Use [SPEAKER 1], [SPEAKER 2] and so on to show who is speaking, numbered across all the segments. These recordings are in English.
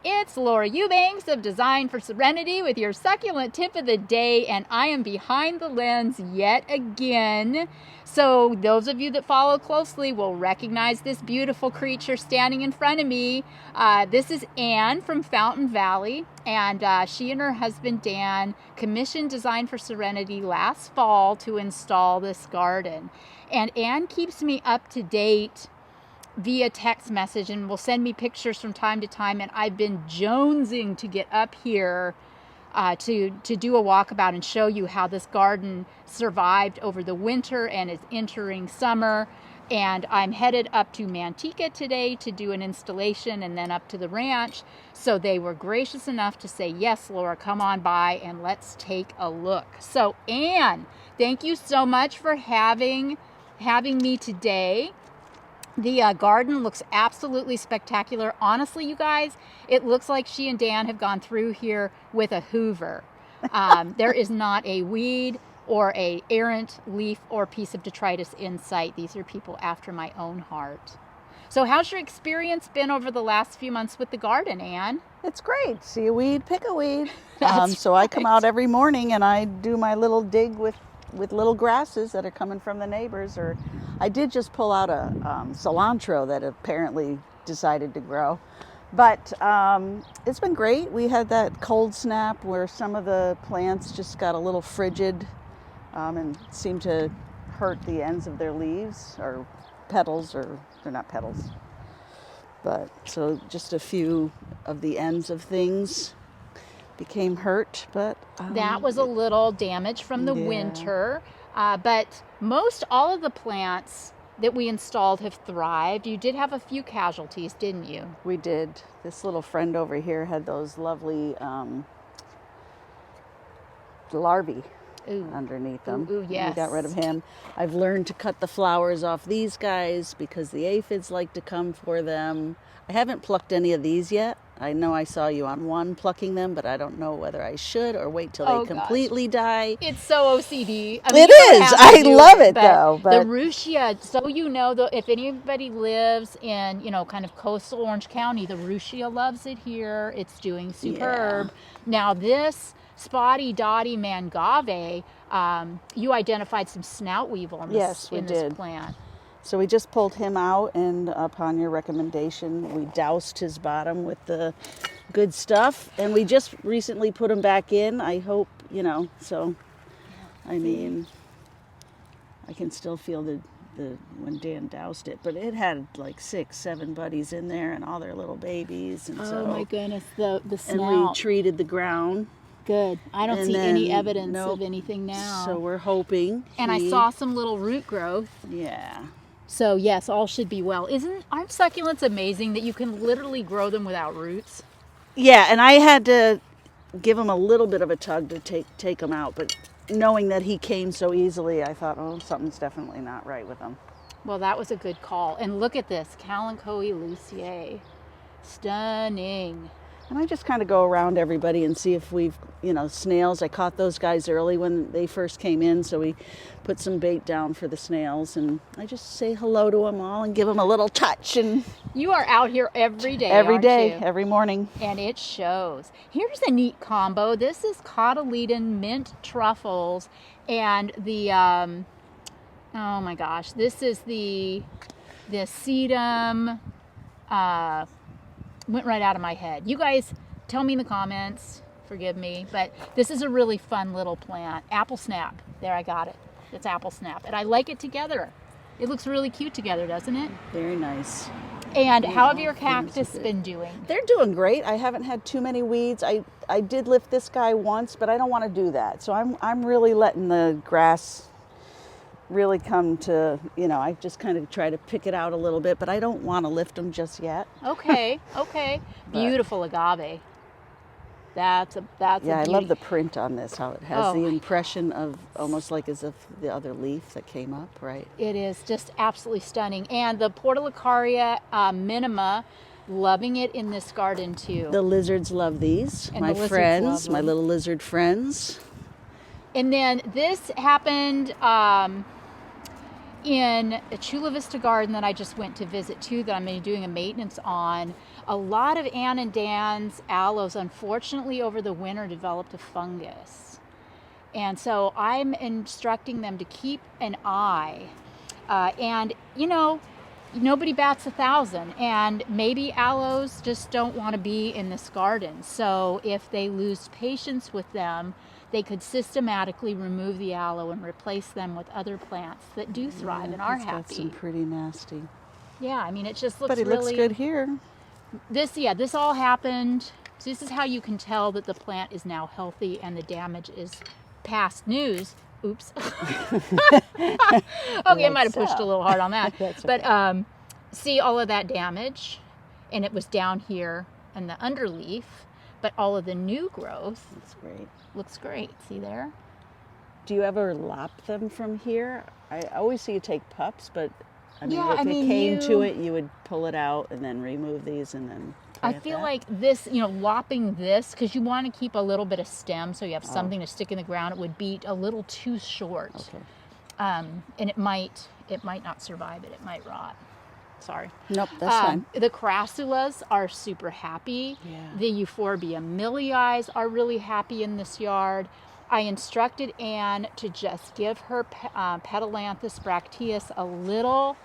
[SPEAKER 1] It's Laura Eubanks of Design for Serenity with your succulent tip of the day, and I am behind the lens yet again. So those of you that follow closely will recognize this beautiful creature standing in front of me. This is Anne from Fountain Valley, and she and her husband Dan commissioned Design for Serenity last fall to install this garden. And Anne keeps me up to date via text message and will send me pictures from time to time, and I've been jonesing to get up here to do a walkabout and show you how this garden survived over the winter and is entering summer. And I'm headed up to Manteca today to do an installation and then up to the ranch. So they were gracious enough to say, yes, Laura, come on by and let's take a look. So Anne, thank you so much for having me today. The garden looks absolutely spectacular. Honestly, you guys, it looks like she and Dan have gone through here with a Hoover. There is not a weed or a errant leaf or piece of detritus in sight. These are people after my own heart. So how's your experience been over the last few months with the garden, Anne?
[SPEAKER 2] It's great. See a weed, pick a weed.
[SPEAKER 1] So
[SPEAKER 2] I come out every morning and I do my little dig with little grasses that are coming from the neighbors. Or I did just pull out a cilantro that apparently decided to grow. But it's been great. We had that cold snap where some of the plants just got a little frigid and seemed to hurt the ends of their leaves or petals, or they're not petals. But so just a few of the ends of things became hurt, but
[SPEAKER 1] that was a little damage from the winter. But most all of the plants that we installed have thrived. You did have a few casualties, didn't you?
[SPEAKER 2] We did. This little friend over here had those lovely larvae underneath them.
[SPEAKER 1] Ooh, yes.
[SPEAKER 2] We got rid of him. I've learned to cut the flowers off these guys because the aphids like to come for them. I haven't plucked any of these yet. I know I saw you on one plucking them, but I don't know whether I should or wait till they completely die.
[SPEAKER 1] It's so OCD.
[SPEAKER 2] I mean, it is. I love it though.
[SPEAKER 1] But the Ruchia, so you know, if anybody lives in, kind of coastal Orange County, the Ruchia loves it here. It's doing superb. Yeah. Now this spotty dotty mangave, you identified some snout weevil in this plant.
[SPEAKER 2] So we just pulled him out, and upon your recommendation, we doused his bottom with the good stuff, and we just recently put him back in. I hope, so, I mean, I can still feel the when Dan doused it, but it had like 6-7 buddies in there and all their little babies. And
[SPEAKER 1] oh my goodness, the snout.
[SPEAKER 2] And we treated the ground.
[SPEAKER 1] Good. I don't see any evidence of anything now.
[SPEAKER 2] So we're hoping.
[SPEAKER 1] And I saw some little root growth.
[SPEAKER 2] Yeah.
[SPEAKER 1] So yes, all should be well. Aren't succulents amazing that you can literally grow them without roots?
[SPEAKER 2] Yeah, and I had to give him a little bit of a tug to take him out, but knowing that he came so easily, I thought, something's definitely not right with him.
[SPEAKER 1] Well, that was a good call. And look at this, Kalanchoe luciae. Stunning.
[SPEAKER 2] And I just kind of go around everybody and see if we've, snails. I caught those guys early when they first came in, so we put some bait down for the snails, and I just say hello to them all and give them a little touch. And
[SPEAKER 1] you are out here every day,
[SPEAKER 2] every morning.
[SPEAKER 1] And it shows. Here's a neat combo. This is cotyledon mint truffles, and the, oh my gosh, this is the sedum, went right out of my head. You guys tell me in the comments, forgive me, but this is a really fun little plant. Apple snap. There, I got it. It's apple snap. And I like it together. It looks really cute together, doesn't it?
[SPEAKER 2] Very nice.
[SPEAKER 1] And how have your cactus been doing?
[SPEAKER 2] They're doing great. I haven't had too many weeds. I did lift this guy once, but I don't want to do that. So I'm really letting the grass really come to, I just kind of try to pick it out a little bit, but I don't want to lift them just yet.
[SPEAKER 1] Okay. Beautiful agave. That's a beauty.
[SPEAKER 2] I love the print on this, how it has the impression of almost like as if the other leaf that came up, right?
[SPEAKER 1] It is just absolutely stunning. And the Portulacaria minima, loving it in this garden too.
[SPEAKER 2] The lizards love these. And my friends, my little lizard friends.
[SPEAKER 1] And then this happened in a Chula Vista garden that I just went to visit too, that I'm doing a maintenance on. a lot of Ann and Dan's aloes, unfortunately, over the winter developed a fungus. And so I'm instructing them to keep an eye. And, you know, nobody bats 1,000. And maybe aloes just don't want to be in this garden. So if they lose patience with them, they could systematically remove the aloe and replace them with other plants that do thrive and are
[SPEAKER 2] It's
[SPEAKER 1] happy.
[SPEAKER 2] got some pretty nasty.
[SPEAKER 1] Yeah, I mean, it just looks
[SPEAKER 2] But it
[SPEAKER 1] really...
[SPEAKER 2] looks good here.
[SPEAKER 1] This all happened. So this is how you can tell that the plant is now healthy and the damage is past news. Oops. Okay, I might have pushed a little hard on that.
[SPEAKER 2] That's
[SPEAKER 1] But see all of that damage, and it was down here in the underleaf, but all of the new growth
[SPEAKER 2] That's great.
[SPEAKER 1] looks great. See there?
[SPEAKER 2] Do you ever lop them from here? I always see you take pups, but I mean,
[SPEAKER 1] Yeah,
[SPEAKER 2] if
[SPEAKER 1] I
[SPEAKER 2] it
[SPEAKER 1] mean,
[SPEAKER 2] came to it, you would pull it out and then remove these and then
[SPEAKER 1] I
[SPEAKER 2] plant
[SPEAKER 1] feel
[SPEAKER 2] that?
[SPEAKER 1] like this, you know, lopping this, because you want to keep a little bit of stem so you have something to stick in the ground, it would be a little too short.
[SPEAKER 2] Okay.
[SPEAKER 1] And it might not survive it. It might rot. Sorry.
[SPEAKER 2] Nope, that's fine.
[SPEAKER 1] The crassulas are super happy.
[SPEAKER 2] Yeah.
[SPEAKER 1] The Euphorbia millii are really happy in this yard. I instructed Anne to just give her Petalanthus bracteus a little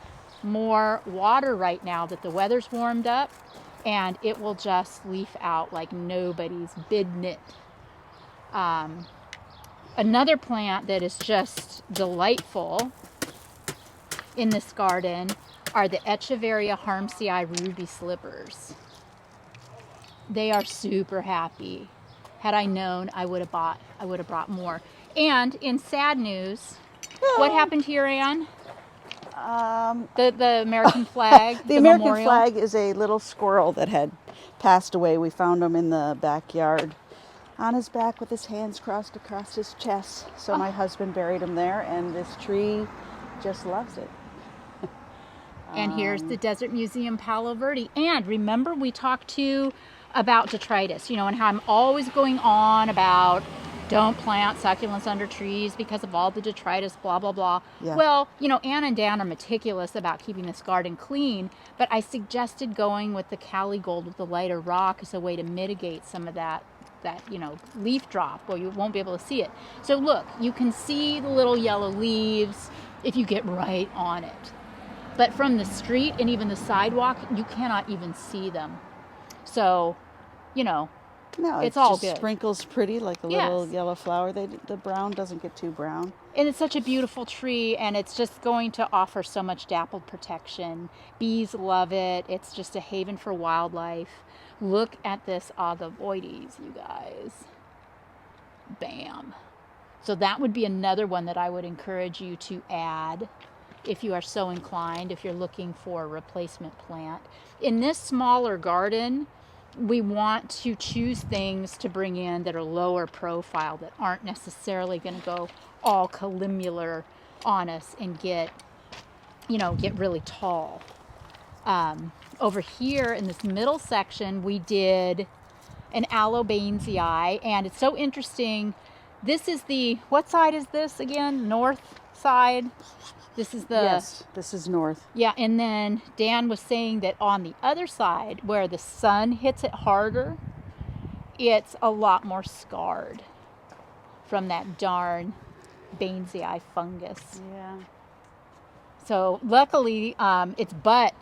[SPEAKER 1] more water right now that the weather's warmed up, and it will just leaf out like nobody's business. Another plant that is just delightful in this garden are the Echeveria harmsii ruby slippers. They are super happy. Had I known, I would have brought more. And in sad news, what happened here, Anne? The American flag.
[SPEAKER 2] The American
[SPEAKER 1] memorial?
[SPEAKER 2] flag is a little squirrel that had passed away. We found him in the backyard on his back with his hands crossed across his chest. So my husband buried him there, and this tree just loves it.
[SPEAKER 1] And here's the Desert Museum Palo Verde. And remember, we talked to about detritus, you know, and how I'm always going on about don't plant succulents under trees because of all the detritus, blah, blah, blah.
[SPEAKER 2] Yeah.
[SPEAKER 1] Well, you know, Ann and Dan are meticulous about keeping this garden clean, but I suggested going with the Cali Gold with the lighter rock as a way to mitigate some of that, you know, leaf drop. Well, you won't be able to see it. So look, you can see the little yellow leaves if you get right on it. But from the street and even the sidewalk, you cannot even see them. So, you know,
[SPEAKER 2] No,
[SPEAKER 1] it's
[SPEAKER 2] it
[SPEAKER 1] all
[SPEAKER 2] just
[SPEAKER 1] good.
[SPEAKER 2] sprinkles pretty like a
[SPEAKER 1] Yes.
[SPEAKER 2] little yellow flower. The brown doesn't get too brown.
[SPEAKER 1] And it's such a beautiful tree, and it's just going to offer so much dappled protection. Bees love it. It's just a haven for wildlife. Look at this agavoides, you guys. Bam. So that would be another one that I would encourage you to add if you are so inclined, if you're looking for a replacement plant. In this smaller garden, we want to choose things to bring in that are lower profile, that aren't necessarily going to go all columnar on us and get really tall. Over here in this middle section, we did an aloe, and it's so interesting. This is what side is this again? North side? This is
[SPEAKER 2] Yes, this is north.
[SPEAKER 1] Yeah, and then Dan was saying that on the other side, where the sun hits it harder, it's a lot more scarred from that darn Bainesii fungus.
[SPEAKER 2] Yeah.
[SPEAKER 1] So luckily, its butt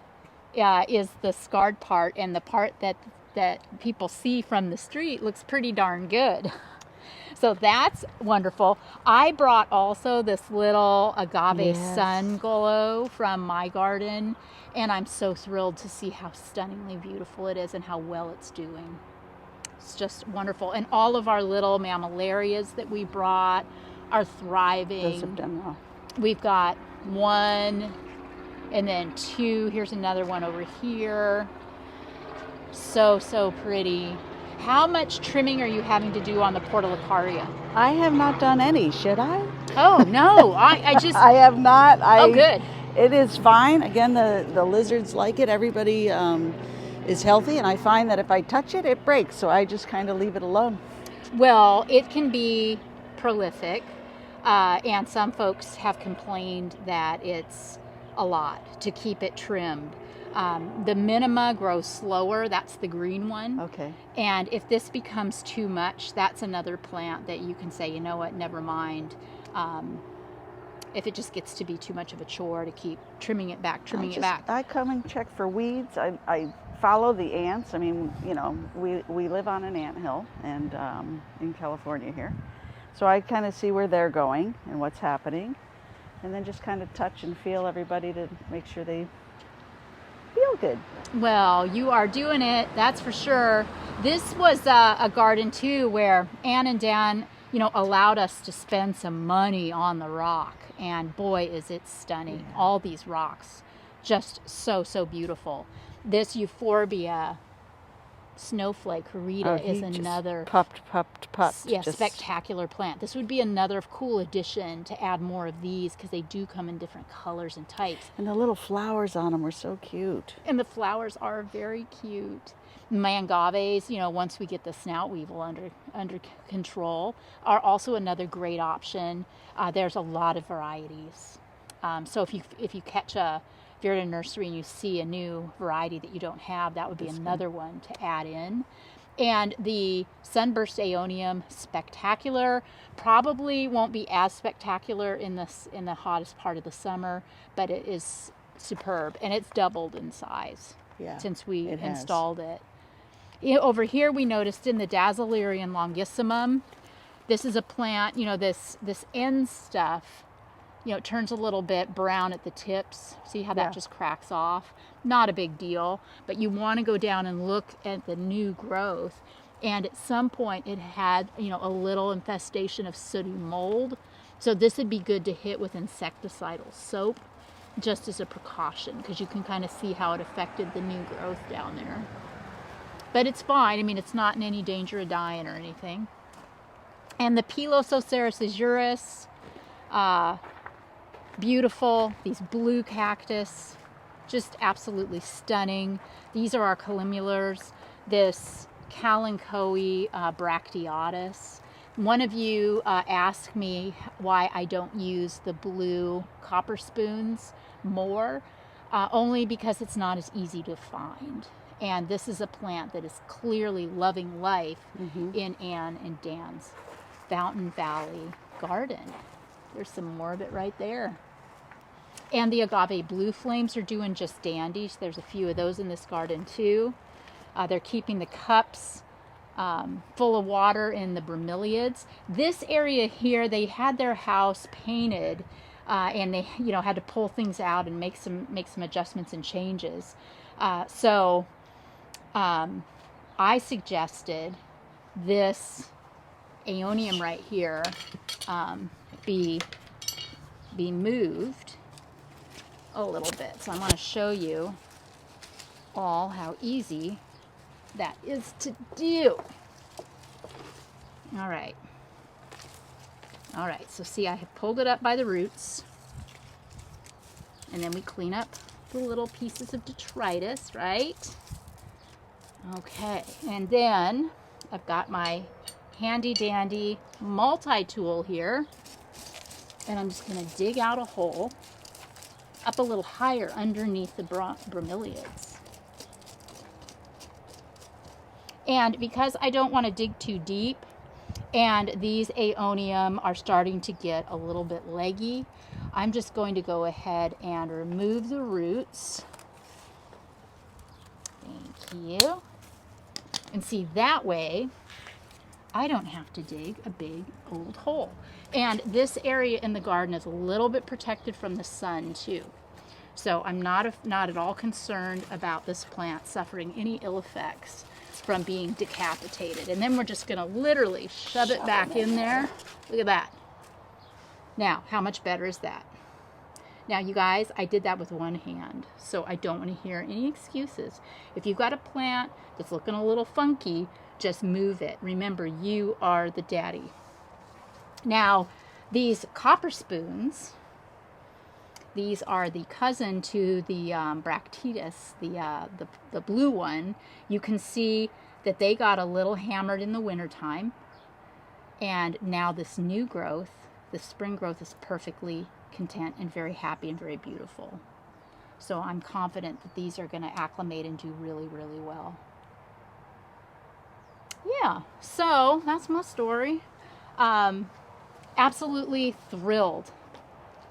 [SPEAKER 1] is the scarred part, and the part that people see from the street looks pretty darn good. So that's wonderful. I brought also this little agave sun glow from my garden, and I'm so thrilled to see how stunningly beautiful it is and how well it's doing. It's just wonderful. And all of our little mammillarias that we brought are thriving.
[SPEAKER 2] Those have done well.
[SPEAKER 1] We've got one, and then two. Here's another one over here. So pretty. How much trimming are you having to do on the portulacaria?
[SPEAKER 2] I have not done any. Should I?
[SPEAKER 1] Oh, no. I just...
[SPEAKER 2] I have not.
[SPEAKER 1] Oh, good.
[SPEAKER 2] It is fine. Again, the lizards like it. Everybody is healthy, and I find that if I touch it, it breaks. So I just kind of leave it alone.
[SPEAKER 1] Well, it can be prolific, and some folks have complained that it's a lot to keep it trimmed. The minima grows slower. That's the green one.
[SPEAKER 2] Okay.
[SPEAKER 1] And if this becomes too much, that's another plant that you can say, you know what, never mind. If it just gets to be too much of a chore to keep trimming it back.
[SPEAKER 2] I come and check for weeds. I follow the ants. I mean, you know, we live on an ant hill and in California here. So I kind of see where they're going and what's happening. And then just kind of touch and feel everybody to make sure they feel good.
[SPEAKER 1] Well, you are doing it, that's for sure. This was a garden too where Ann and Dan, you know, allowed us to spend some money on the rock. And boy, is it stunning.
[SPEAKER 2] Yeah.
[SPEAKER 1] All these rocks, just so beautiful. This euphorbia snowflake Rita is another
[SPEAKER 2] pupped.
[SPEAKER 1] Yeah, spectacular plant. This would be another cool addition to add more of these because they do come in different colors and types.
[SPEAKER 2] And the little flowers on them were so cute.
[SPEAKER 1] And the flowers are very cute. Mangaves, you know, once we get the snout weevil under control, are also another great option. There's a lot of varieties. So if you catch if you're at a nursery and you see a new variety that you don't have, that would be another one to add in. And the sunburst aeonium, spectacular. Probably won't be as spectacular in the hottest part of the summer, but it is superb, and it's doubled in size since we installed it. You know, over here we noticed in the Dazzlerian longissimum, this is a plant, you know, this end stuff, you know, it turns a little bit brown at the tips. See how that just cracks off? Not a big deal, but you want to go down and look at the new growth. And at some point it had, you know, a little infestation of sooty mold. So this would be good to hit with insecticidal soap just as a precaution, because you can kind of see how it affected the new growth down there. But it's fine. I mean, it's not in any danger of dying or anything. And the Pilosoceras azuris, beautiful. These blue cactus, just absolutely stunning. These are our calimulars. This Kalanchoe bracteatus. One of you asked me why I don't use the blue copper spoons more, only because it's not as easy to find. And this is a plant that is clearly loving life in Ann and Dan's Fountain Valley garden. There's some more of it right there. And the agave blue flames are doing just dandy. There's a few of those in this garden too. They're keeping the cups full of water in the bromeliads. This area here, they had their house painted and they, you know, had to pull things out and make some adjustments and changes. So I suggested this aeonium right here be moved a little bit. So I want to show you all how easy that is to do. All right, so see, I have pulled it up by the roots, and then we clean up the little pieces of detritus, right? Okay, and then I've got my handy dandy multi-tool here, and I'm just going to dig out a hole up a little higher underneath the bromeliads. And because I don't want to dig too deep, and these aeonium are starting to get a little bit leggy, I'm just going to go ahead and remove the roots. Thank you. And see, that way I don't have to dig a big old hole. And this area in the garden is a little bit protected from the sun too. So I'm not at all concerned about this plant suffering any ill effects from being decapitated. And then we're just going to literally shove it back in there. Look at that. Now, how much better is that? Now, you guys, I did that with one hand, so I don't want to hear any excuses. If you've got a plant that's looking a little funky, just move it. Remember, you are the daddy. Now, these copper spoons, these are the cousin to the bracteatus, the blue one. You can see that they got a little hammered in the wintertime, and now this new growth, the spring growth, is perfectly content and very happy and very beautiful. So I'm confident that these are going to acclimate and do really, really well. Yeah, so that's my story. Absolutely thrilled.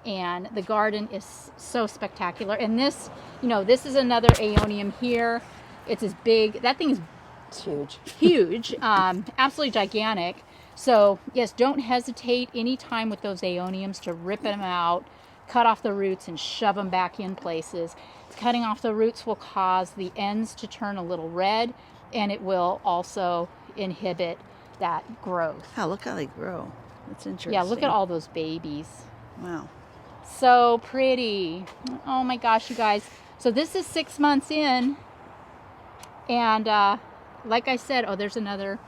[SPEAKER 1] And the garden is so spectacular. And this, this is another aeonium here. It's as big, that thing is
[SPEAKER 2] huge.
[SPEAKER 1] Huge, absolutely gigantic. So yes, don't hesitate anytime with those aeoniums to rip them out, cut off the roots and shove them back in places. Cutting off the roots will cause the ends to turn a little red, and it will also inhibit that growth.
[SPEAKER 2] Oh, look how they grow. That's interesting.
[SPEAKER 1] Yeah, look at all those babies.
[SPEAKER 2] Wow.
[SPEAKER 1] So pretty. Oh my gosh, you guys. So this is 6 months in, and like I said, oh, there's another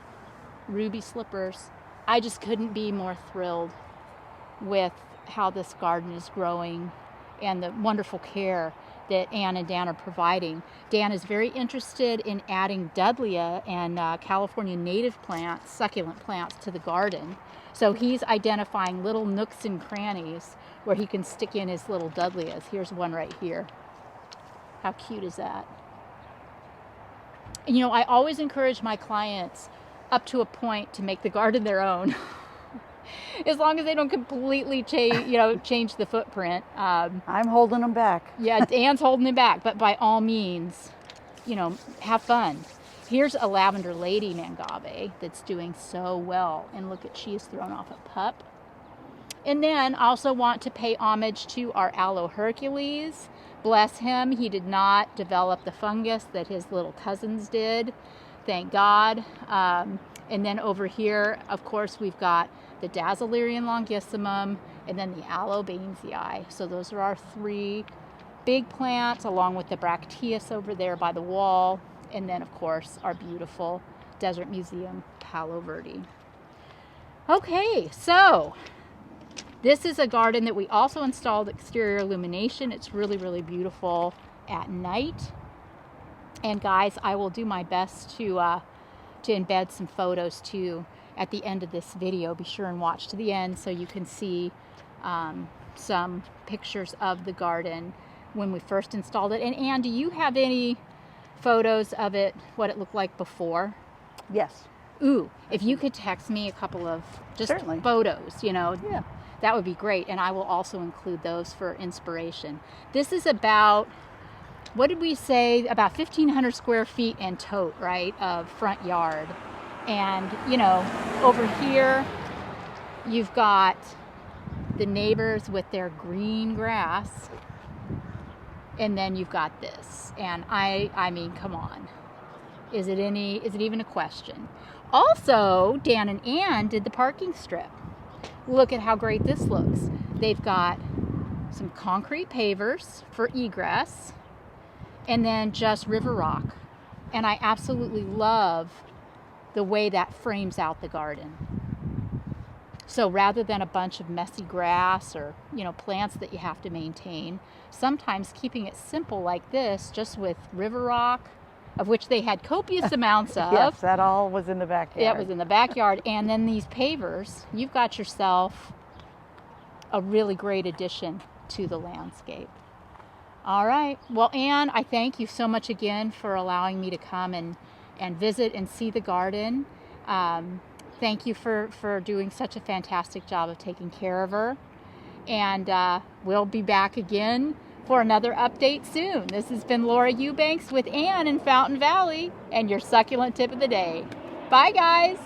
[SPEAKER 1] ruby slippers. I just couldn't be more thrilled with how this garden is growing and the wonderful care that Ann and Dan are providing. Dan is very interested in adding Dudleya and California native plants, succulent plants, to the garden. So he's identifying little nooks and crannies where he can stick in his little Dudleyas. Here's one right here. How cute is that? And, I always encourage my clients up to a point to make the garden their own. As long as they don't completely change the footprint.
[SPEAKER 2] I'm holding them back.
[SPEAKER 1] Yeah, Dan's holding him back, but by all means, have fun. Here's a lavender lady mangave that's doing so well, and look at, she has thrown off a pup. And then also want to pay homage to our aloe Hercules. Bless him, he did not develop the fungus that his little cousins did, thank God. And then over here, of course, we've got the Dazzlerian longissimum, and then the aloe Bainesii. So those are our 3 big plants, along with the Bracteus over there by the wall, and then, of course, our beautiful Desert Museum Palo Verde. Okay, so this is a garden that we also installed exterior illumination. It's really, really beautiful at night. And guys, I will do my best to embed some photos too at the end of this video. Be sure and watch to the end so you can see some pictures of the garden when we first installed it. And Ann, do you have any photos of it, what it looked like before?
[SPEAKER 2] Yes.
[SPEAKER 1] Ooh, if you could text me a couple of just
[SPEAKER 2] Certainly.
[SPEAKER 1] photos,
[SPEAKER 2] Yeah.
[SPEAKER 1] that would be great. And I will also include those for inspiration. This is about, what did we say, about 1,500 square feet in tote, right, of front yard. And, over here, you've got the neighbors with their green grass. And then you've got this. And I mean, come on. Is it even a question? Also, Dan and Ann did the parking strip. Look at how great this looks. They've got some concrete pavers for egress, and then just river rock. And I absolutely love the way that frames out the garden. So rather than a bunch of messy grass or, plants that you have to maintain, sometimes keeping it simple like this, just with river rock, of which they had copious amounts of.
[SPEAKER 2] Yes, that all was in the backyard.
[SPEAKER 1] Yeah, it was in the backyard. And then these pavers, you've got yourself a really great addition to the landscape. All right. Well, Ann, I thank you so much again for allowing me to come and visit and see the garden. Thank you for doing such a fantastic job of taking care of her. And we'll be back again for another update soon. This has been Laura Eubanks with Ann in Fountain Valley and your succulent tip of the day. Bye, guys.